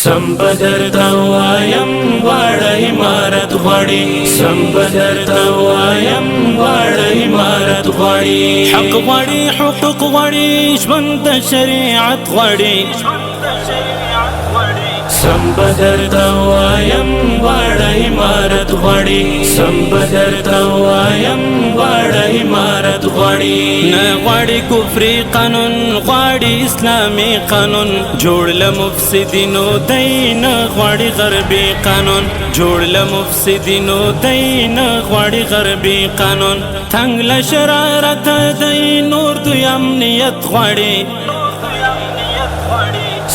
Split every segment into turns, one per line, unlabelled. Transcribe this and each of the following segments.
سمبدر توایم واړه امارت غواړي سمبدر توایم واړه امارت غواړي حق غواړي حقوق غواړي ژوند د شریعت غواړي سمبدر توایم واړه امارت غواړي سمبدر توایم واړه امارت غواړي نه غواړي کفري قانون غواړي اسلامي قانون جوړ له مفسدینو دین غواړي غربي قانون جوړ له مفسدینو دین غواړي غربي قانون تنگ له شرارت دین نور دوی امنیت غواړي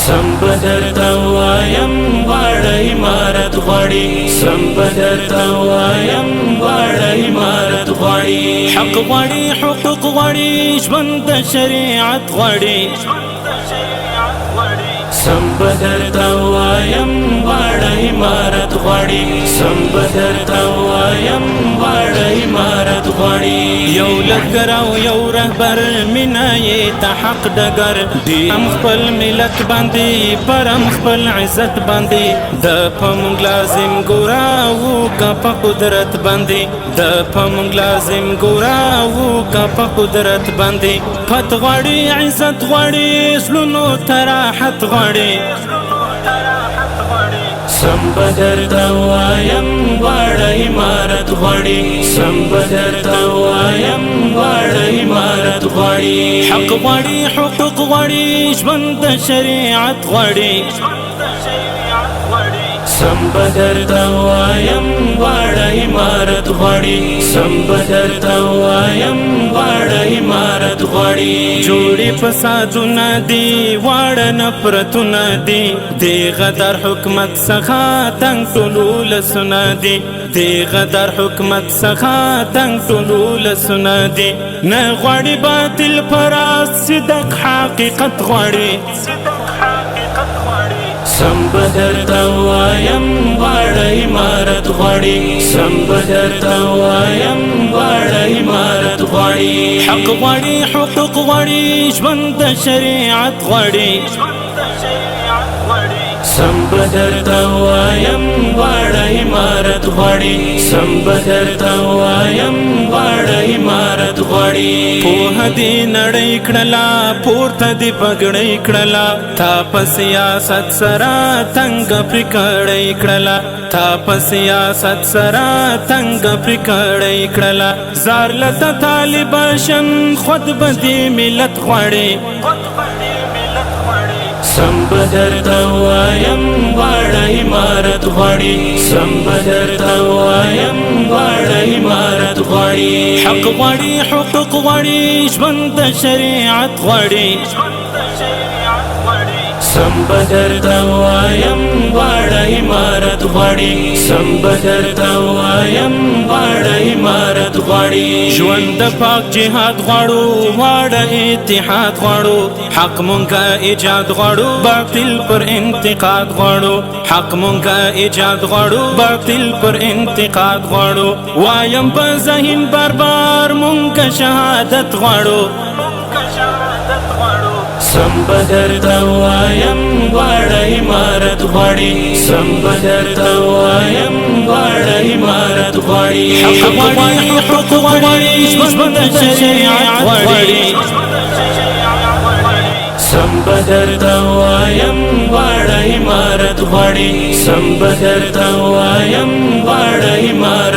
سمبدر توایم واړه امارت غواړي سمبدر توایم واړه امارت غواړي حق غواړي حقوق غواړي ژوند د شریعت غواړي سمبدر توایم واړه امارت غواړي سمبدر توایم واړه امارت غواړي یو لښکر او یو رهبر مینا یې ته حق ډګر دی هم خپل ملت باندې پر هم خپل عزت باندې د په موږ لازم ګورا وکه په قدرت باندې د په موږ لازم ګورا وکه په قدرت باندې پت غواړي عزت غواړي زړونو ته راحت غواړي سمبدر توایم واړه امارت غواړي سمبدر توایم واړه امارت غواړي حق غواړي حقوق غواړي ژوند د شریعت غواړي سمبدر توایم واړه امارت غواړي سمبدر توایم واړه امارت غواړي جوړې فسادونه دي واړه نفرتونه دي د غدر حکومت څخه تنګ ټولو لسونه دي د غدر حکومت څخه تنګ ټولو لسونه دي نه غواړي باطل پرست صدق حقیقت غواړي سمبدر توایم واړه امارت غواړي سمبدر توایم واړه امارت غواړي حق غواړي حقوق غواړي ژوند د شریعت غواړي سمبدر توایم واړه امارت غواړي سمبدر توایم واړه امارت غواړي په دې نړۍ کړلا پورته دې پګړې کړلا تا په سیاست سره تنگ پر کړې کړلا تا په سیاست سره تنگ پر کړې کړلا زار لته طالب شن خود بدی ملت غواړي سمبدر توایم واړه امارت غواړي سمبدر توایم واړه امارت غواړي حق غواړي حقوق غواړي ژوند د شریعت غواړي سمبدر توایم واړه امارت غواړي سمبدر توایم واړه امارت غواړي ژوند د پاک جهاد غواړو واړه اتحاد غواړو حق مونږه ایجاد غواړو باطل پر انتقاد غواړو حق مونږه ایجاد غواړو باطل پر انتقاد غواړو وایم په ذهن بار مونږه شهادت غواړو سمبدر توایم واړه امارت غواړي سمبدر توایم واړه امارت غواړي حق غواړي حقوق غواړي ژوند د شریعت غواړي سمبدر توایم واړه امارت غواړي سمبدر توایم واړه امارت